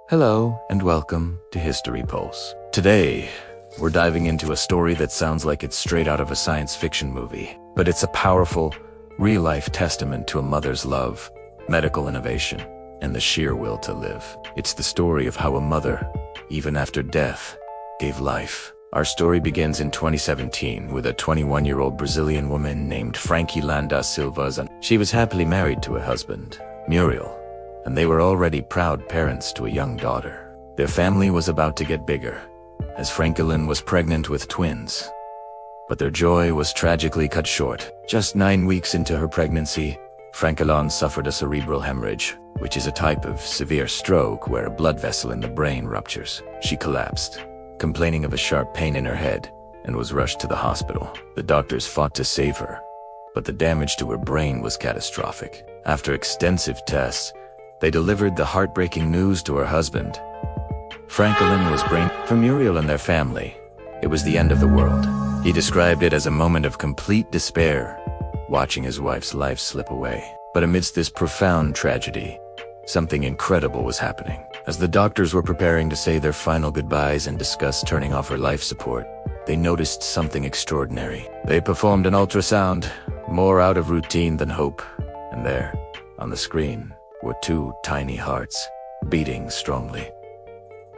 Hello and welcome to History Pulse. Today, we're diving into a story that sounds like it's straight out of a science fiction movie, but it's a powerful, real-life testament to a mother's love, medical innovation, and the sheer will to live. It's the story of how a mother, even after death, gave life. Our story begins in 2017 with a 21-year-old Brazilian woman named Frankie Landa Silva. She was happily married to a husband, Muriel, and they were already proud parents to a young daughter. Their family was about to get bigger, as Franklin was pregnant with twins. But their joy was tragically cut short. Just 9 weeks into her pregnancy, Franklin suffered a cerebral hemorrhage, which is a type of severe stroke where a blood vessel in the brain ruptures. She collapsed, complaining of a sharp pain in her head, and was rushed to the hospital. The doctors fought to save her, but the damage to her brain was catastrophic. After extensive tests, they delivered the heartbreaking news to her husband. Franklin was brain for Muriel and their family. It was the end of the world. He described it as a moment of complete despair, watching his wife's life slip away. But amidst this profound tragedy, something incredible was happening. As the doctors were preparing to say their final goodbyes and discuss turning off her life support, they noticed something extraordinary. They performed an ultrasound, more out of routine than hope, and there, on the screen, were two tiny hearts, beating strongly.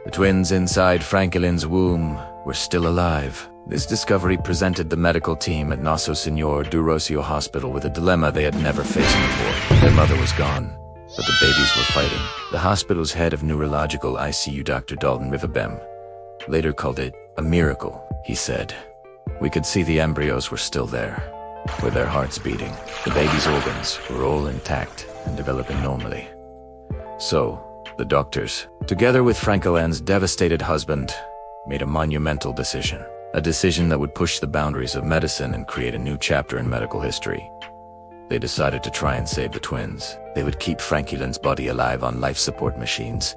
The twins inside Franklin's womb were still alive. This discovery presented the medical team at Nosso Senhor do Rocio Hospital with a dilemma they had never faced before. Their mother was gone, but the babies were fighting. The hospital's head of neurological ICU, Dr. Dalton Rivabem, later called it a miracle. He said, "We could see the embryos were still there, with their hearts beating. The baby's organs were all intact and developing normally." So, the doctors, together with Franklin's devastated husband, made a monumental decision. A decision that would push the boundaries of medicine and create a new chapter in medical history. They decided to try and save the twins. They would keep Franklin's body alive on life support machines,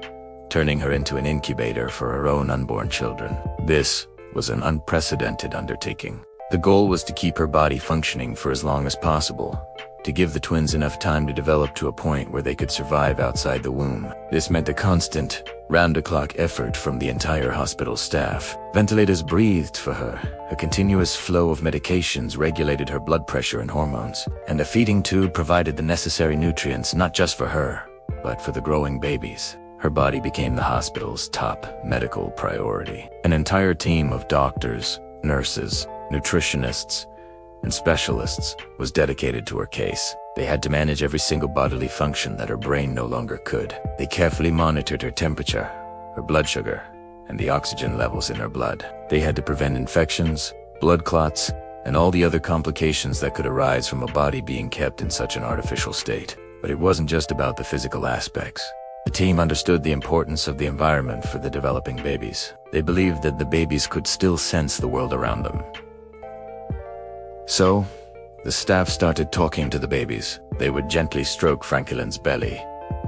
turning her into an incubator for her own unborn children. This was an unprecedented undertaking. The goal was to keep her body functioning for as long as possible, to give the twins enough time to develop to a point where they could survive outside the womb. This meant a constant, round-the-clock effort from the entire hospital staff. Ventilators breathed for her, a continuous flow of medications regulated her blood pressure and hormones, and a feeding tube provided the necessary nutrients not just for her, but for the growing babies. Her body became the hospital's top medical priority. An entire team of doctors, nurses, nutritionists, and specialists was dedicated to her case. They had to manage every single bodily function that her brain no longer could. They carefully monitored her temperature, her blood sugar, and the oxygen levels in her blood. They had to prevent infections, blood clots, and all the other complications that could arise from a body being kept in such an artificial state. But it wasn't just about the physical aspects. The team understood the importance of the environment for the developing babies. They believed that the babies could still sense the world around them. So, the staff started talking to the babies. They would gently stroke Franklin's belly,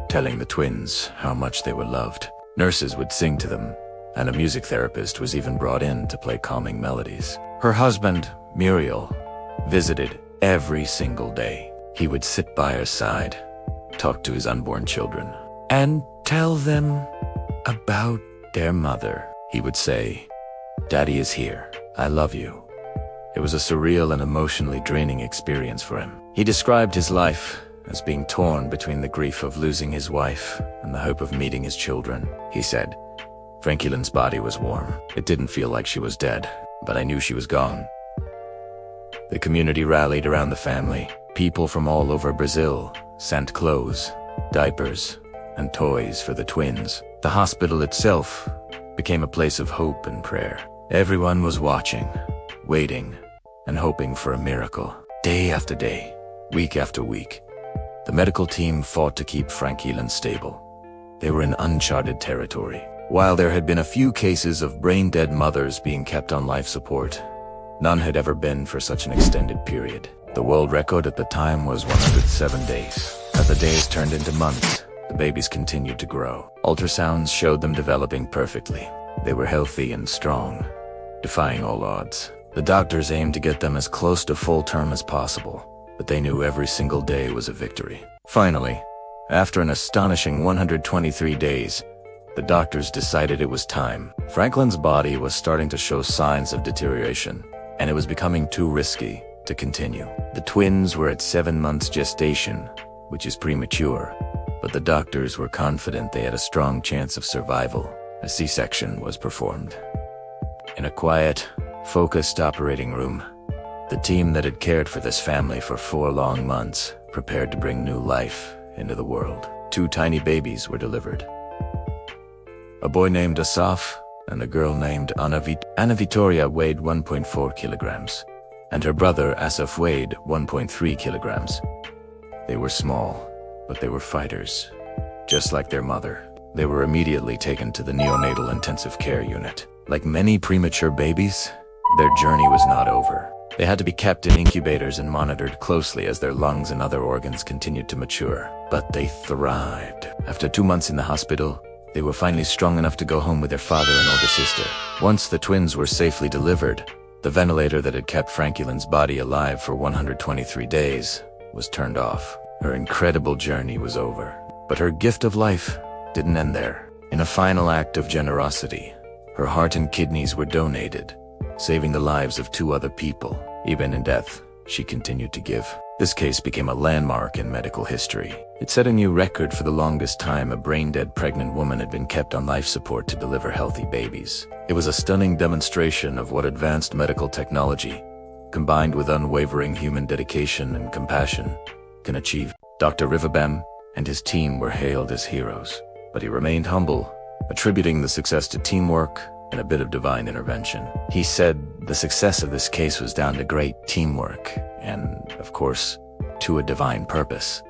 telling the twins how much they were loved. Nurses would sing to them, and a music therapist was even brought in to play calming melodies. Her husband, Muriel, visited every single day. He would sit by her side, talk to his unborn children, and tell them about their mother. He would say, "Daddy is here. I love you." It was a surreal and emotionally draining experience for him. He described his life as being torn between the grief of losing his wife and the hope of meeting his children. He said, "Franklin's body was warm. It didn't feel like she was dead, but I knew she was gone." The community rallied around the family. People from all over Brazil sent clothes, diapers, and toys for the twins. The hospital itself became a place of hope and prayer. Everyone was watching, waiting, and hoping for a miracle. Day after day, week after week, the medical team fought to keep Franklin stable. They were in uncharted territory. While there had been a few cases of brain-dead mothers being kept on life support, none had ever been for such an extended period. The world record at the time was 107 days. As the days turned into months, the babies continued to grow. Ultrasounds showed them developing perfectly. They were healthy and strong, defying all odds. The doctors aimed to get them as close to full term as possible, but they knew every single day was a victory. Finally, after an astonishing 123 days, the doctors decided it was time. Franklin's body was starting to show signs of deterioration, and it was becoming too risky to continue. The twins were at 7 months gestation, which is premature, but the doctors were confident they had a strong chance of survival. A C-section was performed. In a quiet, focused operating room, the team that had cared for this family for 4 long months prepared to bring new life into the world. 2 tiny babies were delivered. A boy named Asaf and a girl named Anna Victoria weighed 1.4 kilograms, and her brother Asaf weighed 1.3 kilograms. They were small, but they were fighters. Just like their mother, they were immediately taken to the neonatal intensive care unit. Like many premature babies, their journey was not over. They had to be kept in incubators and monitored closely as their lungs and other organs continued to mature. But they thrived. After 2 months in the hospital, they were finally strong enough to go home with their father and older sister. Once the twins were safely delivered, the ventilator that had kept Frankelin's body alive for 123 days was turned off. Her incredible journey was over, but her gift of life didn't end there. In a final act of generosity, her heart and kidneys were donated, saving the lives of 2 other people. Even in death, she continued to give. This case became a landmark in medical history. It set a new record for the longest time a brain-dead pregnant woman had been kept on life support to deliver healthy babies. It was a stunning demonstration of what advanced medical technology, combined with unwavering human dedication and compassion, can achieve. Dr. Rivabem and his team were hailed as heroes, but he remained humble, attributing the success to teamwork and a bit of divine intervention. He said the success of this case was down to great teamwork and, of course, to a divine purpose.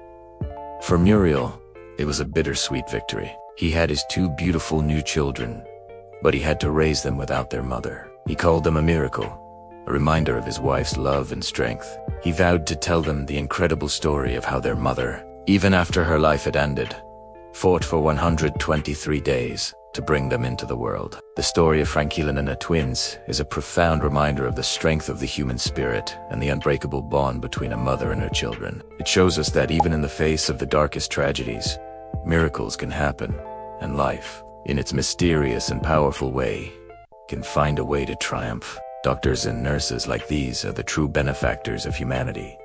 For Muriel, it was a bittersweet victory. He had his 2 beautiful new children, but he had to raise them without their mother. He called them a miracle, a reminder of his wife's love and strength. He vowed to tell them the incredible story of how their mother, even after her life had ended, fought for 123 days to bring them into the world. The story of Frankelin and the twins is a profound reminder of the strength of the human spirit and the unbreakable bond between a mother and her children. It shows us that even in the face of the darkest tragedies, miracles can happen, and life, in its mysterious and powerful way, can find a way to triumph. Doctors and nurses like these are the true benefactors of humanity,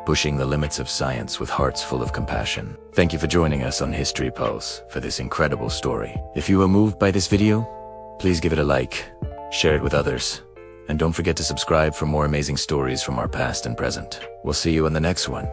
pushing the limits of science with hearts full of compassion. Thank you for joining us on History Pulse for this incredible story. If you were moved by this video, please give it a like, share it with others, and don't forget to subscribe for more amazing stories from our past and present. We'll see you in the next one.